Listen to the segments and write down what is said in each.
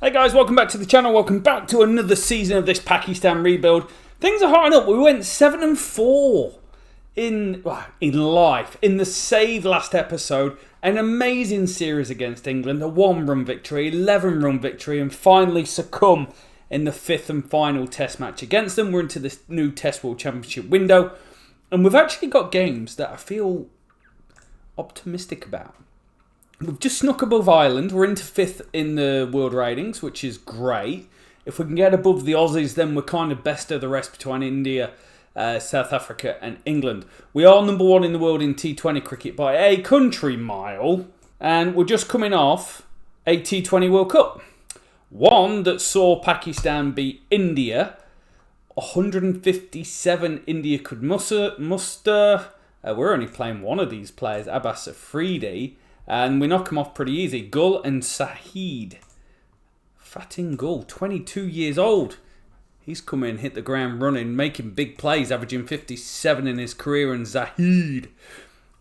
Hey guys, welcome back to the channel. Welcome back to another season of this Pakistan rebuild. Things are hotting up. We went 7-4 in life. In the save last episode, an amazing series against England, a 1-run victory, 11-run victory, and finally succumb in the 5th and final test match against them. We're into this new Test World Championship window, and we've actually got games that I feel optimistic about. We've just snuck above Ireland. We're into 5th in the world ratings, which is great. If we can get above the Aussies, then we're kind of best of the rest between India, South Africa and England. We are number 1 in the world in T20 cricket by a country mile. And we're just coming off a T20 World Cup. One that saw Pakistan beat India. 157 India could muster. We're only playing one of these players, Abbas Afridi. And we knock him off pretty easy. Gul and Saeed. Fatin Gul, 22 years old. He's come in, hit the ground running, making big plays, averaging 57 in his career. And Zahid,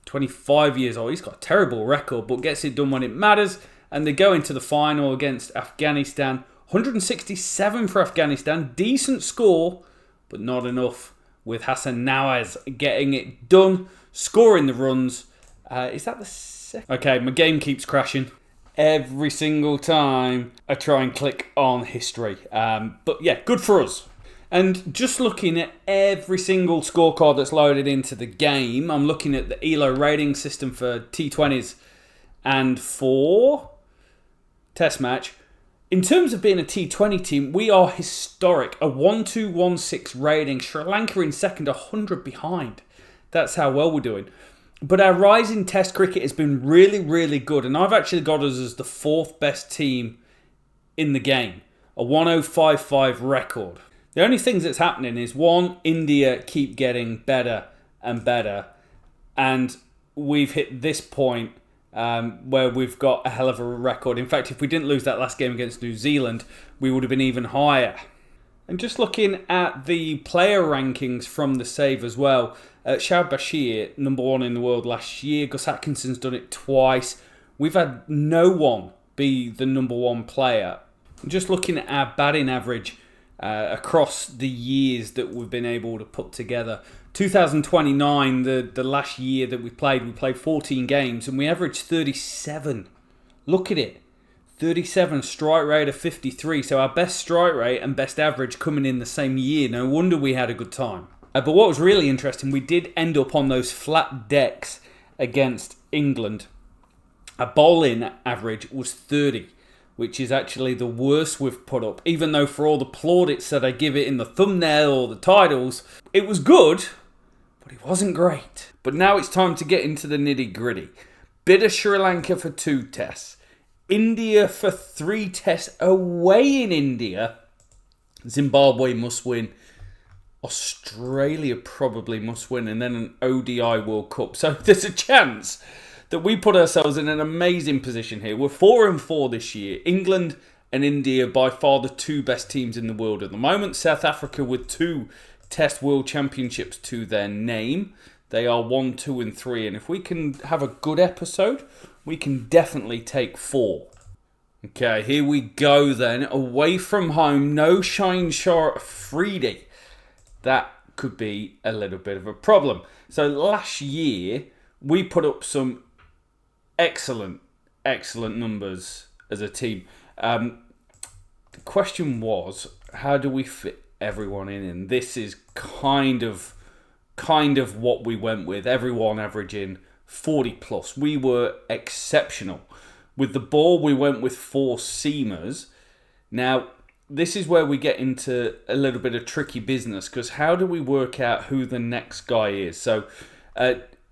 25 years old. He's got a terrible record, but gets it done when it matters. And they go into the final against Afghanistan. 167 for Afghanistan. Decent score, but not enough. With Hassan Nawaz getting it done, scoring the runs. Is that the second? Okay, my game keeps crashing every single time I try and click on history. But yeah, good for us. And just looking at every single scorecard that's loaded into the game, I'm looking at the ELO rating system for T20s and for Test match. In terms of being a T20 team, we are historic. A 1-2-1-6 rating. Sri Lanka in second, 100 behind. That's how well we're doing. But our rise in Test cricket has been really, really good. And I've actually got us as the 4th best team in the game. A 105.5 record. The only things that's happening is, one, India keep getting better and better. And we've hit this point where we've got a hell of a record. In fact, if we didn't lose that last game against New Zealand, we would have been even higher. And just looking at the player rankings from the save as well. Shahid Bashir, number 1 in the world last year. Gus Atkinson's done it twice. We've had no one be the number 1 player. Just looking at our batting average across the years that we've been able to put together. 2029, the last year that we played 14 games and we averaged 37. Look at it. 37, strike rate of 53. So our best strike rate and best average coming in the same year. No wonder we had a good time. But what was really interesting, we did end up on those flat decks against England. Our bowling average was 30, which is actually the worst we've put up. Even though for all the plaudits that I give it in the thumbnail or the titles, it was good, but it wasn't great. But now it's time to get into the nitty gritty. Bit of Sri Lanka for 2 tests. India for 3 tests away in India. Zimbabwe must win. Australia probably must win, and then an ODI World Cup. So there's a chance that we put ourselves in an amazing position here. We're 4-4 this year. England and India by far the 2 best teams in the world at the moment. South Africa with 2 Test World Championships to their name. They are 1, 2 and 3. And if we can have a good episode, we can definitely take 4. Okay, here we go then. Away from home, no Shine Shah Afridi. That could be a little bit of a problem. So last year, we put up some excellent numbers as a team. The question was, how do we fit everyone in? And this is kind of what we went with. Everyone averaging 40 plus. We were exceptional. With the ball, we went with 4 seamers. Now, this is where we get into a little bit of tricky business, because how do we work out who the next guy is? So,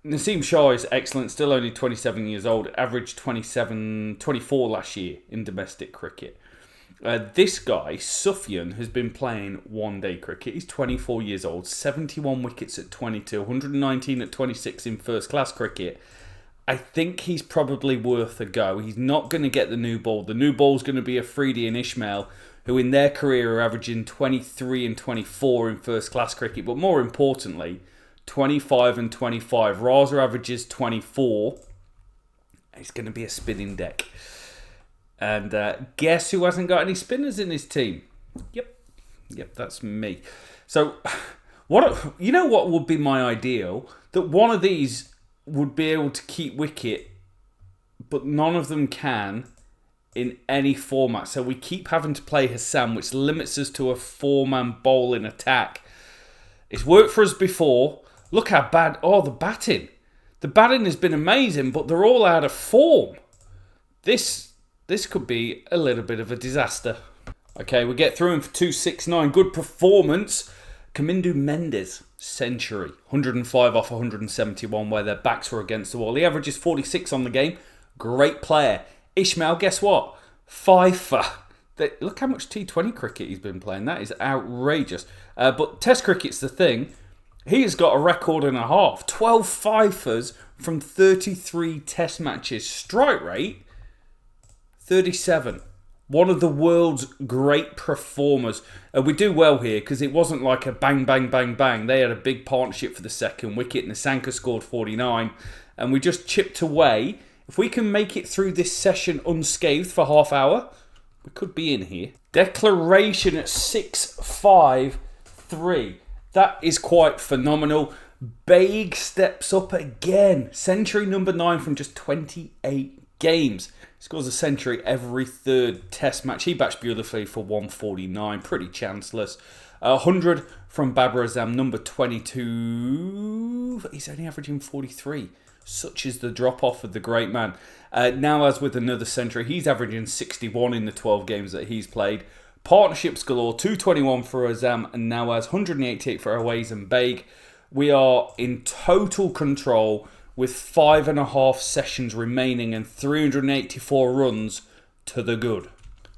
Naseem Shah is excellent, still only 27 years old, averaged 24 last year in domestic cricket. This guy, Sufyan, has been playing one-day cricket. He's 24 years old, 71 wickets at 22, 119 at 26 in first-class cricket. I think he's probably worth a go. He's not going to get the new ball. The new ball's going to be Afridi and Ismail, who in their career are averaging 23 and 24 in first-class cricket. But more importantly, 25 and 25. Raza averages 24. It's going to be a spinning deck. And guess who hasn't got any spinners in his team? Yep, that's me. So, you know what would be my ideal? That one of these would be able to keep wicket, but none of them can in any format. So we keep having to play Hassan, which limits us to a 4-man bowling attack. It's worked for us before. Look how bad... Oh, the batting. The batting has been amazing, but they're all out of form. This could be a little bit of a disaster. Okay, we get through him for 269. Good performance. Kamindu Mendes, century. 105 off 171 where their backs were against the wall. He averages 46 on the game. Great player. Ishmael, guess what? Fifer. Look how much T20 cricket he's been playing. That is outrageous. But Test cricket's the thing. He has got a record and a half. 12 fifers from 33 Test matches. Strike rate, 37. One of the world's great performers. We do well here because it wasn't like a bang, bang, bang, bang. They had a big partnership for the second wicket. Nasanka scored 49. And we just chipped away. If we can make it through this session unscathed for half hour, we could be in here. Declaration at 6-5-3. That is quite phenomenal. Baig steps up again. Century number 9 from just 28 games. Scores a century every third Test match. He batched beautifully for 149. Pretty chanceless. 100 from Babar Azam, number 22. He's only averaging 43. Such is the drop-off of the great man. Now, as with another century, he's averaging 61 in the 12 games that he's played. Partnerships galore, 221 for Azam, and now as 188 for Awais and Baig. We are in total control with 5.5 sessions remaining and 384 runs to the good.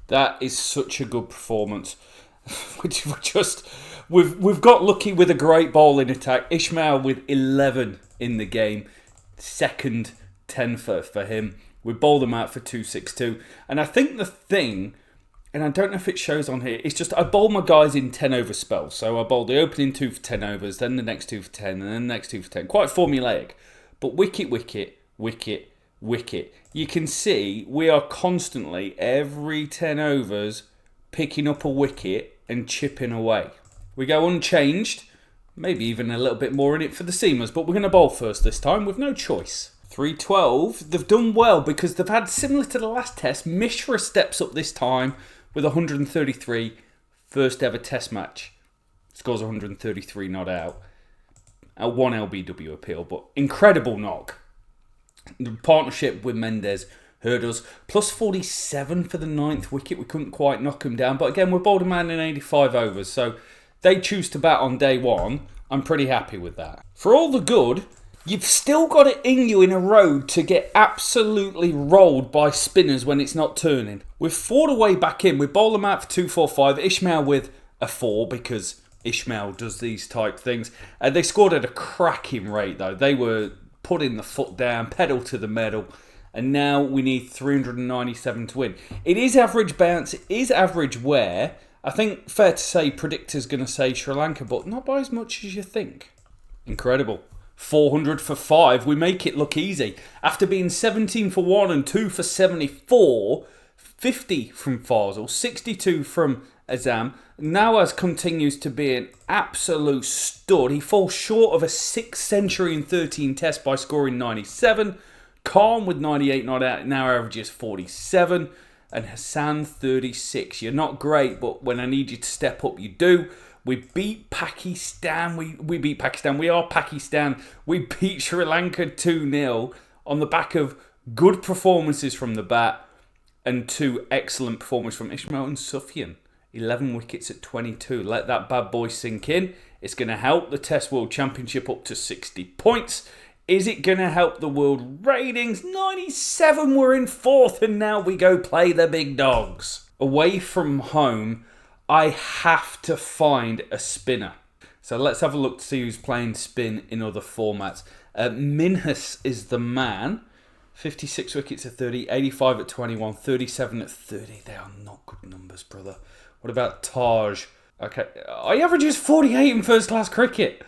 That is such a good performance. We've got lucky with a great bowling attack. Ishmael with 11 in the game. Second 10 for him. We bowled them out for 262. And I think the thing, and I don't know if it shows on here, it's just I bowl my guys in 10 over spells. So I bowled the opening 2 for 10 overs, then the next 2 for 10, and then the next 2 for 10. Quite formulaic. But wicket, wicket, wicket, wicket. You can see we are constantly, every 10 overs, picking up a wicket and chipping away. We go unchanged. Maybe even a little bit more in it for the seamers. But we're going to bowl first this time with no choice. 312. They've done well because they've had, similar to the last test, Mishra steps up this time with 133. First ever Test match. Scores 133 not out. One LBW appeal, but incredible knock. The partnership with Mendes hurt us. Plus 47 for the 9th wicket. We couldn't quite knock him down. But again, we're bowled a man in 85 overs. So they choose to bat on day one. I'm pretty happy with that. For all the good, you've still got it in you in a road to get absolutely rolled by spinners when it's not turning. We've fought a way back in. We bowl them out for 245. Ishmael with a 4 because Ishmael does these type things. They scored at a cracking rate though. They were putting the foot down, pedal to the metal. And now we need 397 to win. It is average bounce. It is average wear. I think fair to say predictor's going to say Sri Lanka, but not by as much as you think. Incredible. 400 for 5. We make it look easy. After being 17 for 1 and 2 for 74, 50 from Fazal, 62 from Azam. Nawaz continues to be an absolute stud. He falls short of a 6th century in 13 tests by scoring 97. Khan with 98 not out now averages 47. And Hassan 36. You're not great, but when I need you to step up, you do. We beat Pakistan. We beat Pakistan. We are Pakistan. We beat Sri Lanka 2-0 on the back of good performances from the bat and 2 excellent performances from Ismail and Sufyan. 11 wickets at 22. Let that bad boy sink in. It's going to help the Test World Championship up to 60 points. Is it going to help the world ratings? 97, we're in 4th, and now we go play the big dogs. Away from home, I have to find a spinner. So let's have a look to see who's playing spin in other formats. Minhas is the man. 56 wickets at 30, 85 at 21, 37 at 30. They are not good numbers, brother. What about Taj? Okay, he averages 48 in first class cricket.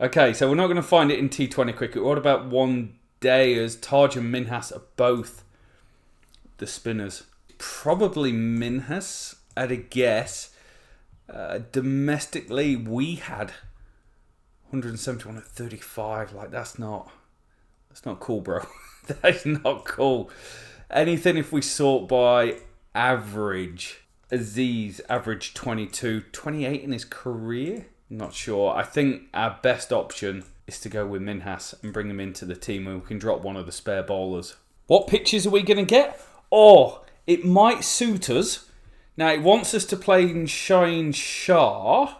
Okay, so we're not going to find it in T20 cricket. What about one day as Taj and Minhas are both the spinners? probably Minhas at a guess. Domestically, we had 171 at 35. Like, that's not cool, bro. That is not cool. Anything if we sort by average. Aziz averaged 22, 28 in his career. Not sure. I think our best option is to go with Minhas and bring him into the team, and we can drop one of the spare bowlers. What pitches are we going to get? Oh, it might suit us. Now, it wants us to play in Shine Shah,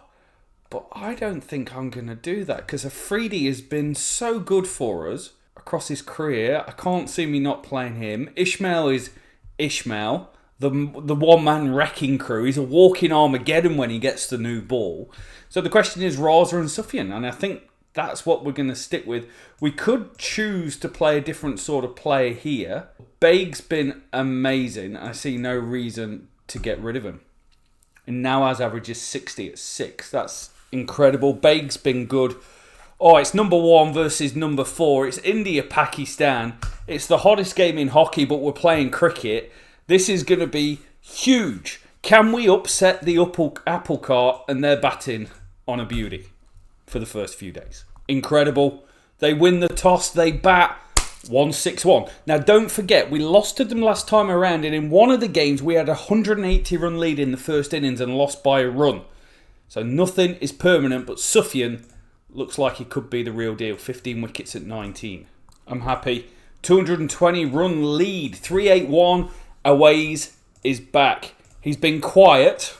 but I don't think I'm going to do that because Afridi has been so good for us across his career. I can't see me not playing him. Ismail is Ismail, the one-man wrecking crew. He's a walking Armageddon when he gets the new ball. So the question is Raza and Sufyan, and I think that's what we're going to stick with. We could choose to play a different sort of player here. Baig's been amazing. I see no reason to get rid of him. And Nawaz averages 60 at 6. That's incredible. Baig's been good. Oh, it's number 1 versus number 4. It's India-Pakistan. It's the hottest game in hockey, but we're playing cricket. This is going to be huge. Can we upset the apple cart and they're batting on a beauty for the first few days? Incredible. They win the toss. They bat 161. Now, don't forget, we lost to them last time around, and in one of the games, we had a 180-run lead in the first innings and lost by a run. So nothing is permanent, but Sufyan looks like he could be the real deal. 15 wickets at 19. I'm happy. 220-run lead. 381. Aways is back. He's been quiet.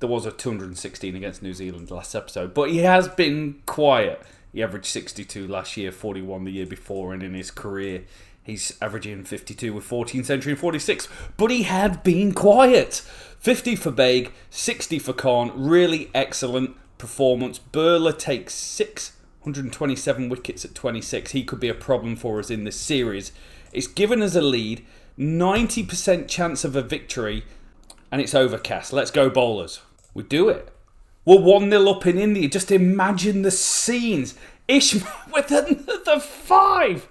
There was a 216 against New Zealand last episode, but he has been quiet. He averaged 62 last year, 41 the year before, and in his career, he's averaging 52 with 14 century and 46. But he had been quiet. 50 for Baig, 60 for Khan. Really excellent performance. Burla takes 627 wickets at 26. He could be a problem for us in this series. It's given us a lead, 90% chance of a victory, and it's overcast. Let's go bowlers. We do it. We're 1-0 up in India. Just imagine the scenes. Ishmael with another 5.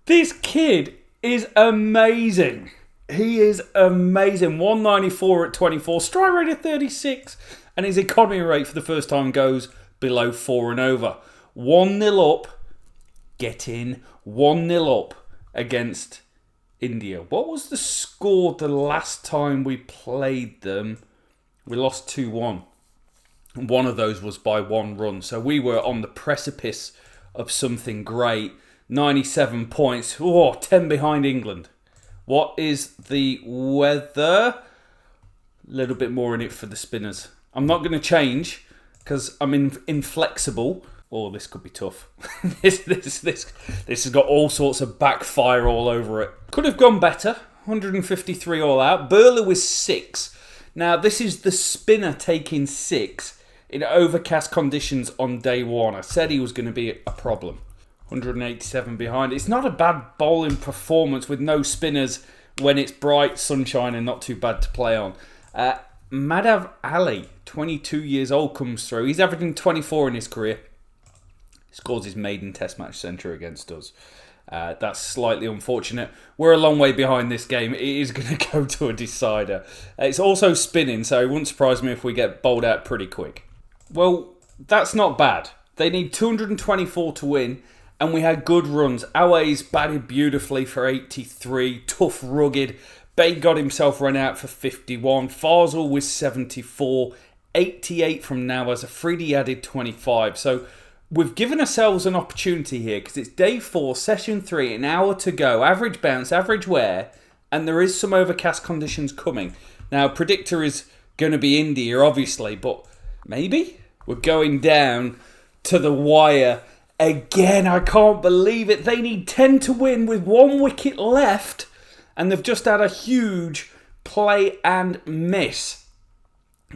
This kid is amazing. He is amazing. 194 at 24. Strike rate of 36. And his economy rate for the first time goes below 4 and over. 1-0 up. Get in. 1-0 up against India. What was the score the last time we played them? We lost 2-1. One of those was by 1 run. So we were on the precipice of something great. 97 points. Oh, 10 behind England. What is the weather? A little bit more in it for the spinners. I'm not going to change because I'm inflexible. Oh, this could be tough. This has got all sorts of backfire all over it. Could have gone better. 153 all out. Burla was 6. Now, this is the spinner taking 6 in overcast conditions on day 1. I said he was going to be a problem. 187 behind. It's not a bad bowling performance with no spinners when it's bright sunshine and not too bad to play on. Madhav Ali, 22 years old, comes through. He's averaging 24 in his career. Scores his maiden test match century against us. That's slightly unfortunate. We're a long way behind this game. It is going to go to a decider. It's also spinning, so it wouldn't surprise me if we get bowled out pretty quick. Well, that's not bad. They need 224 to win, and we had good runs. Aways batted beautifully for 83. Tough, rugged. Baig got himself run out for 51. Fazal was 74. 88 from Nawaz. Afridi added 25. So we've given ourselves an opportunity here because it's day 4, session 3, an hour to go. Average bounce, average wear, and there is some overcast conditions coming. Now, predictor is going to be India, obviously, but maybe we're going down to the wire again. I can't believe it. They need 10 to win with 1 wicket left, and they've just had a huge play and miss.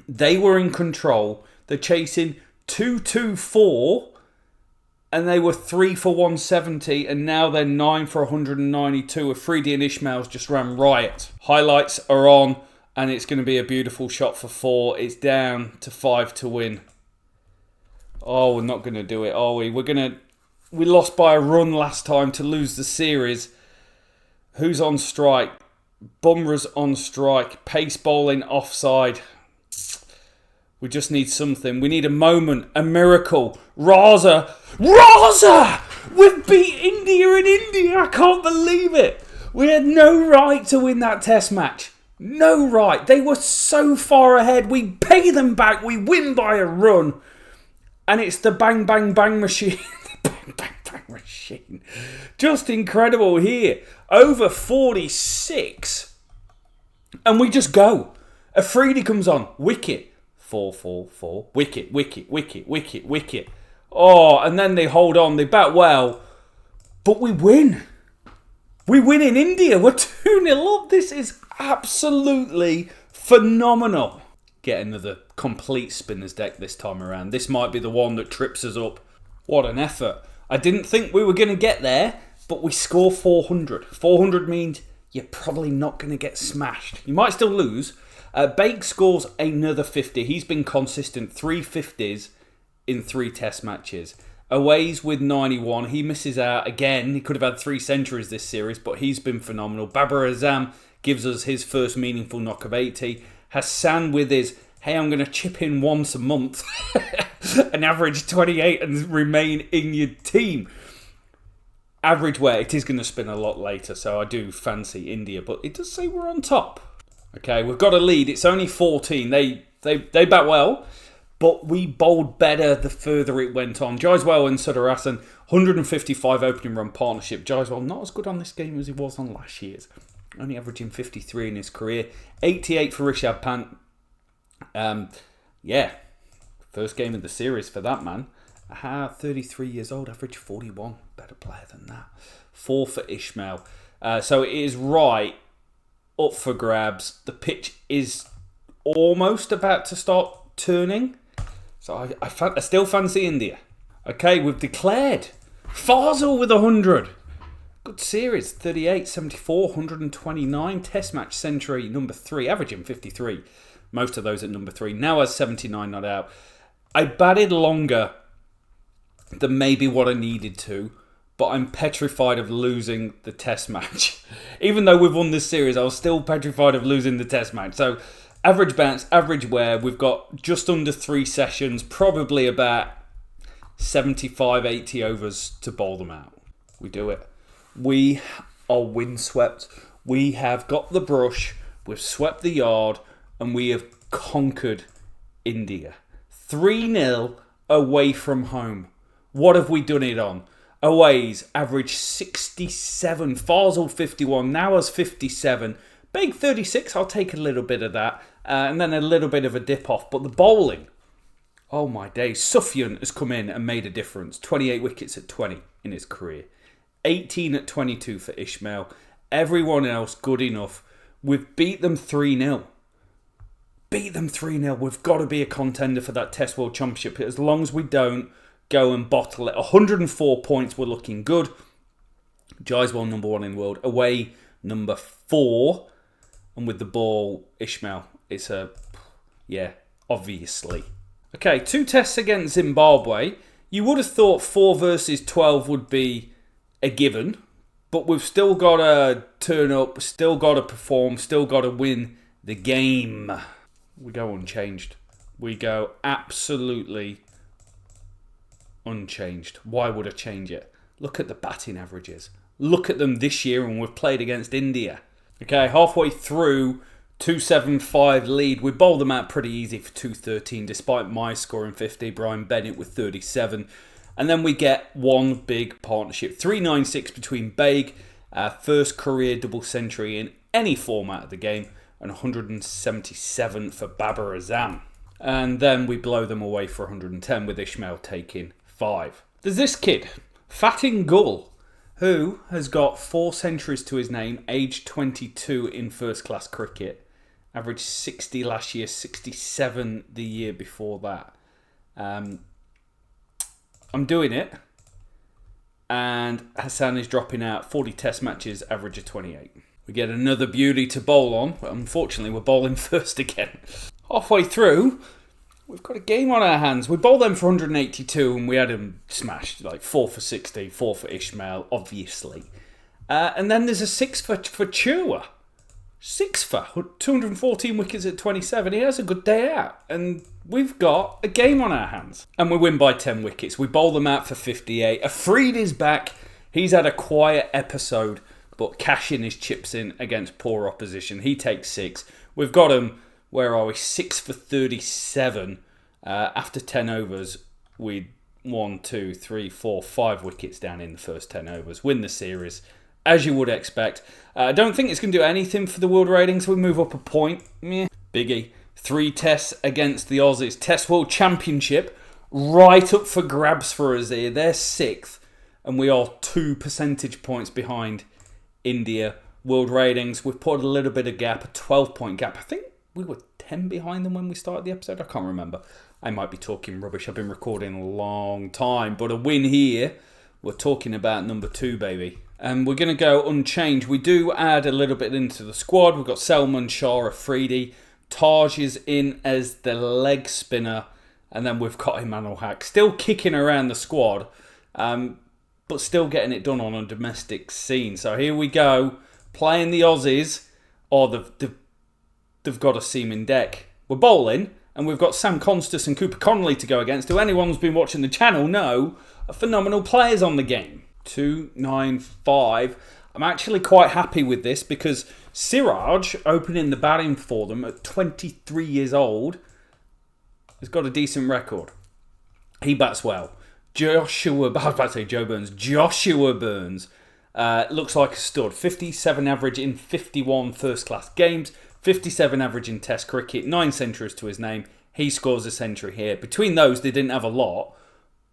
They were in control. They're chasing 224. And they were 3 for 170, and now they're 9 for 192. Afridi and Ismail's just ran riot. Highlights are on, and it's going to be a beautiful shot for 4. It's down to 5 to win. Oh, we're not going to do it, are we? We lost by a run last time to lose the series. Who's on strike? Bumrah's on strike. Pace bowling offside. We just need something. We need a moment. A miracle. Raza! We've beat India in India. I can't believe it. We had no right to win that test match. No right. They were so far ahead. We pay them back. We win by a run. And it's the bang, bang, bang machine. Bang, bang, bang machine. Just incredible here. Over 46. And we just go. Afridi comes on. Wicket. 4-4-4. Wicket. Oh, and then they hold on. They bat well. But we win. We win in India. We're 2-0 up. This is absolutely phenomenal. Get another complete spinner's deck this time around. This might be the one that trips us up. What an effort. I didn't think we were going to get there, but we score 400. 400 means you're probably not going to get smashed. You might still lose. Baig scores another 50. He's been consistent. 3 50s in 3 test matches. Aways with 91. He misses out again. He could have had 3 centuries this series, but he's been phenomenal. Babar Azam gives us his first meaningful knock of 80. Hassan with his, hey, I'm going to chip in once a month and average 28 and remain in your team. Average where it is going to spin a lot later, so I do fancy India, but it does say we're on top. Okay, we've got a lead. It's only 14. They bat well, but we bowled better the further it went on. Jaiswal and Sudarasan, 155 opening run partnership. Jaiswal not as good on this game as he was on last year's. Only averaging 53 in his career. 88 for Rishabh Pant. First game of the series for that man. 33 years old, average 41. Better player than that. 4 for Ishmael. So it is right up for grabs. The pitch is almost about to start turning. So I still fancy India. Okay, we've declared. Fazal with 100. Good series. 38, 74, 129. Test match century number 3. Averaging 53. Most of those at number 3. Now has 79 not out. I batted longer than maybe what I needed to, but I'm petrified of losing the test match. Even though we've won this series, I was still petrified of losing the test match. So average bounce, average wear. We've got just under 3 sessions, probably about 75, 80 overs to bowl them out. We do it. We are windswept. We have got the brush. We've swept the yard. And we have conquered India. 3-0 away from home. What have we done it on? Aways, average 67. Fazal 51. Nawaz 57. Baig 36. I'll take a little bit of that. And then a little bit of a dip off. But the bowling, oh my days. Sufyan has come in and made a difference. 28 wickets at 20 in his career. 18 at 22 for Ishmael. Everyone else good enough. We've beat them 3-0. Beat them 3-0. We've got to be a contender for that Test World Championship. As long as we don't go and bottle it. 104 points. We're looking good. Jaiswal number 1 in the world. Away number 4. And with the ball, Ishmael. It's obviously. Okay, 2 tests against Zimbabwe. You would have thought 4 versus 12 would be a given. But we've still got to turn up. Still got to perform. Still got to win the game. We go unchanged. We go absolutely unchanged. Why would I change it? Look at the batting averages. Look at them this year and we've played against India. Okay, halfway through, 275 lead. We bowled them out pretty easy for 213 despite my scoring 50. Brian Bennett with 37. And then we get one big partnership. 396 between Baig, first career double century in any format of the game. And 177 for Babar Azam. And then we blow them away for 110 with Ishmael taking 5. There's this kid, Fatin Gul, who has got 4 centuries to his name, aged 22 in first class cricket. Averaged 60 last year, 67 the year before that. I'm doing it. And Hassan is dropping out. 40 test matches, average of 28. We get another beauty to bowl on, but unfortunately we're bowling first again. Halfway through, we've got a game on our hands. We bowled them for 182 and we had them smashed, like 4 for 60, 4 for Ishmael, obviously. And then there's a 6 for Chua. 6 for 214 wickets at 27. He has a good day out. And we've got a game on our hands. And we win by 10 wickets. We bowl them out for 58. Afridi's back. He's had a quiet episode, but cashing his chips in against poor opposition. He takes 6. We've got him, where are we? 6 for 37. After 10 overs, we 1, 2, 3, 4, 5 wickets down in the first 10 overs. Win the series, as you would expect. I don't think it's going to do anything for the world ratings. We move up a point. Meh. Biggie. 3 tests against the Aussies. Test World Championship. Right up for grabs for us here. They're 6th. And we are 2 percentage points behind India. World ratings. We've put a little bit of gap. A 12-point gap. I think we were 10 behind them when we started the episode. I can't remember. I might be talking rubbish. I've been recording a long time. But a win here. We're talking about number 2, baby. And we're going to go unchanged. We do add a little bit into the squad. We've got Salman, Shah, Afridi. Taj is in as the leg spinner. And then we've got Emmanuel Hack. Still kicking around the squad. But still getting it done on a domestic scene. So here we go. Playing the Aussies. Oh, they've got a seaming deck. We're bowling. And we've got Sam Constas and Cooper Connolly to go against. Who anyone who's been watching the channel know are phenomenal players on the game. 295. I'm actually quite happy with this because Siraj, opening the batting for them at 23 years old, has got a decent record. He bats well. Joshua Burns looks like a stud. 57 average in 51 first-class games. 57 average in Test cricket. 9 centuries to his name. He scores a century here. Between those, they didn't have a lot,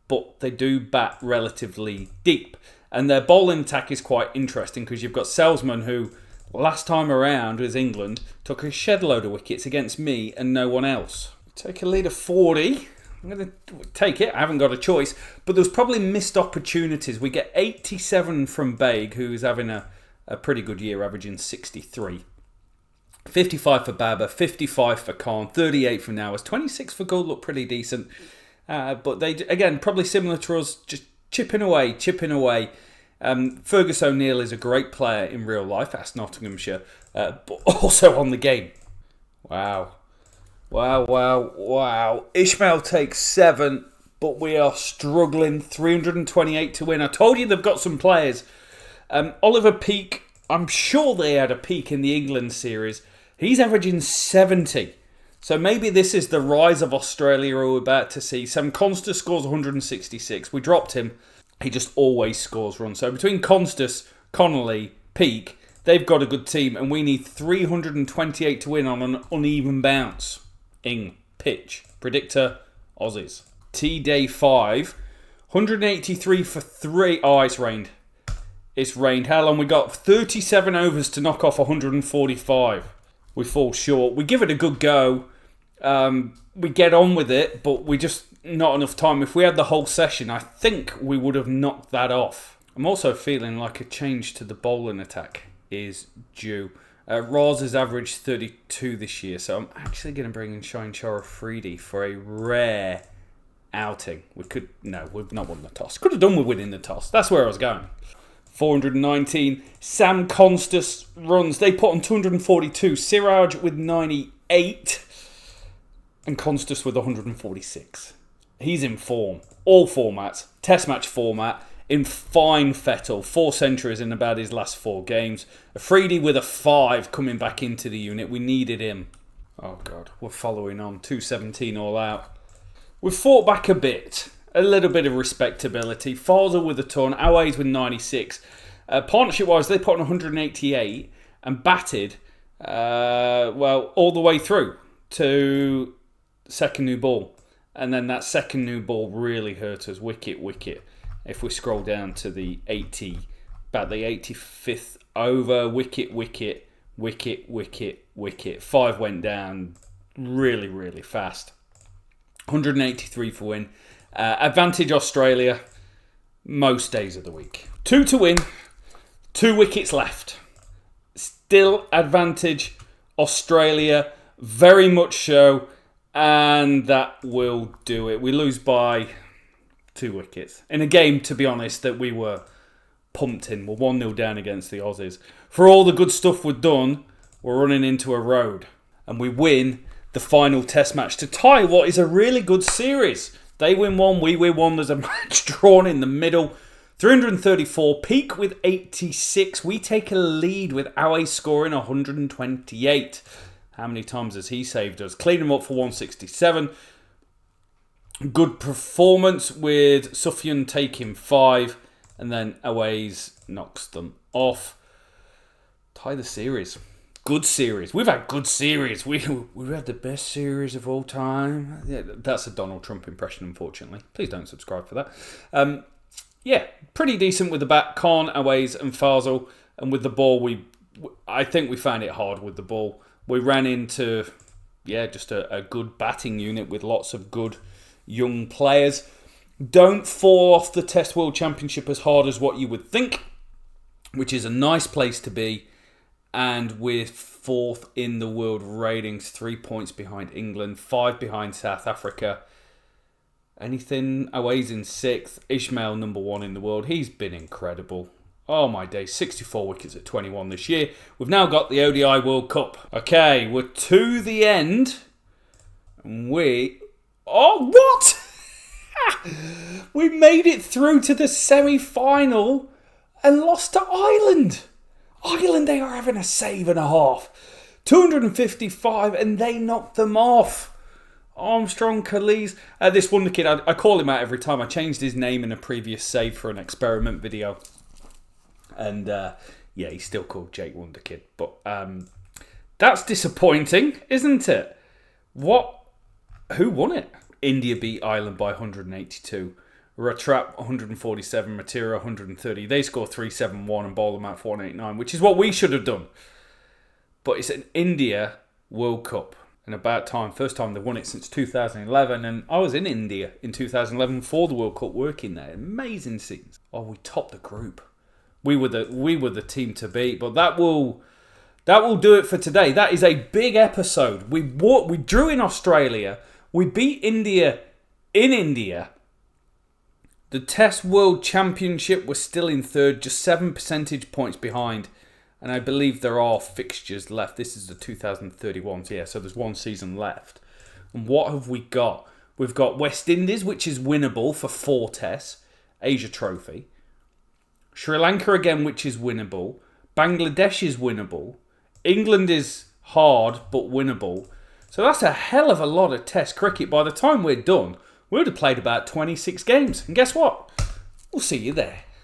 but they do bat relatively deep. And their bowling attack is quite interesting because you've got Salesman, who last time around was England, took a shed load of wickets against me and no one else. Take a lead of 40. I'm going to take it. I haven't got a choice. But there's probably missed opportunities. We get 87 from Baig, who's having a pretty good year, averaging 63. 55 for Baba, 55 for Khan, 38 for Nawaz, 26 for Gould look pretty decent. But they, again, probably similar to us, just chipping away. Fergus O'Neill is a great player in real life, that's Nottinghamshire, but also on the game. Wow. Ishmael takes 7, but we are struggling. 328 to win. I told you they've got some players. Oliver Peake, I'm sure they had a peak in the England series. He's averaging 70. So maybe this is the rise of Australia we're about to see. Sam Constas scores 166. We dropped him. He just always scores runs. So between Constas, Connolly, Peake, they've got a good team. And we need 328 to win on an uneven bounce. Pitch. Predictor, Aussies. Day 5. 183 for 3. Oh, it's rained. It's rained. How long we got? 37 overs to knock off 145. We fall short. We give it a good go. We get on with it, but we just not enough time. If we had the whole session, I think we would have knocked that off. I'm also feeling like a change to the bowling attack is due. Raz has averaged 32 this year, so I'm actually going to bring in Shine Shah Afridi for a rare outing. We've not won the toss. Could have done with winning the toss. That's where I was going. 419. Sam Constas runs. They put on 242. Siraj with 98. And Constas with 146. He's in form. All formats. Test match format. In fine fettle. 4 centuries in about his last 4 games. Afridi with a 5 coming back into the unit. We needed him. Oh, God. We're following on. 217 all out. We've fought back a bit. A little bit of respectability. Farza with a ton. Aways with 96. Partnership-wise, they put on 188 and batted, all the way through to second new ball. And then that second new ball really hurt us. Wicket. If we scroll down to the 85th over, wicket. 5 went down really, really fast. 183 for win. Advantage Australia most days of the week. 2 to win, 2 wickets left. Still advantage Australia, very much so, and that will do it. We lose by 2 wickets. In a game, to be honest, that we were pumped in. We're 1-0 down against the Aussies. For all the good stuff we've done, we're running into a road. And we win the final test match to tie what is a really good series. They win one, we win one. There's a match drawn in the middle. 334, peak with 86. We take a lead with Awe scoring 128. How many times has he saved us? Clean him up for 167. Good performance with Sufyan taking 5. And then Aways knocks them off. Tie the series. Good series. We've had good series. We've had the best series of all time. Yeah, that's a Donald Trump impression, unfortunately. Please don't subscribe for that. Yeah, pretty decent with the bat. Khan, Aways and Fazal. And with the ball, I think we found it hard with the ball. We ran into, just a good batting unit with lots of good young players. Don't fall off the Test World Championship as hard as what you would think, which is a nice place to be. And we're 4th in the world ratings, 3 points behind England, 5 behind South Africa. Anything? Aways in 6th. Ishmael number 1 in the world. He's been incredible. Oh my days, 64 wickets at 21 this year. We've now got the ODI World Cup. Okay, we're to the end. And oh, what? We made it through to the semi-final and lost to Ireland. Ireland, they are having a save and a half. 255 and they knocked them off. Armstrong, Khalees. This wonder kid, I call him out every time. I changed his name in a previous save for an experiment video. And he's still called Jake Wonderkid. But that's disappointing, isn't it? Who won it? India beat Ireland by 182. Ratrap 147, Matera 130. They score 371 and bowl them out for 189, which is what we should have done. But it's an India World Cup. And about time, first time they've won it since 2011. And I was in India in 2011 for the World Cup working there. Amazing scenes. Oh, we topped the group. We were the team to beat. But that will do it for today. That is a big episode. We drew in Australia. We beat India in India. The Test World Championship was still in 3rd, just 7 percentage points behind. And I believe there are fixtures left. This is the 2031, so there's one season left. And what have we got? We've got West Indies, which is winnable for 4 tests. Asia Trophy. Sri Lanka again, which is winnable. Bangladesh is winnable. England is hard, but winnable. So that's a hell of a lot of Test cricket. By the time we're done, we would have played about 26 games. And guess what? We'll see you there.